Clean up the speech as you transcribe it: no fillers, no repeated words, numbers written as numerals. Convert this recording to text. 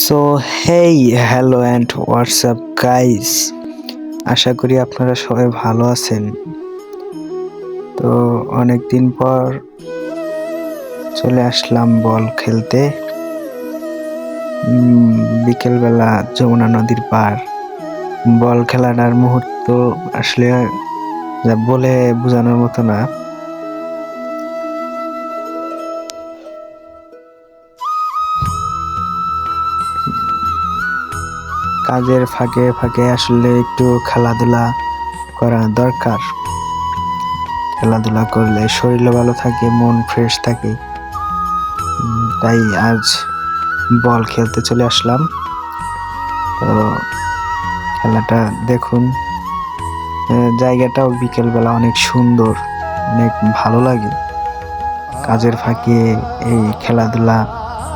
So hey hello and WhatsApp guys, আশা করি আপনারা সবাই ভালো আছেন। তো অনেকদিন পর চলে আসলাম বল খেলতে। বিকেলবেলা যমুনা নদীর পার বল খেলাটার মুহূর্ত আসলে যা বলে বোঝানোর মতো না। কাজের ফাঁকে ফাঁকে আসলে একটু খেলাধুলা করা দরকার। খেলাধুলা করলে শরীরও ভালো থাকে, মন ফ্রেশ থাকে। তাই আজ বল খেলতে চলে আসলাম। তো খেলাটা দেখুন। জায়গাটাও বিকেলবেলা অনেক সুন্দর, অনেক ভালো লাগে। কাজের ফাঁকে এই খেলাধুলা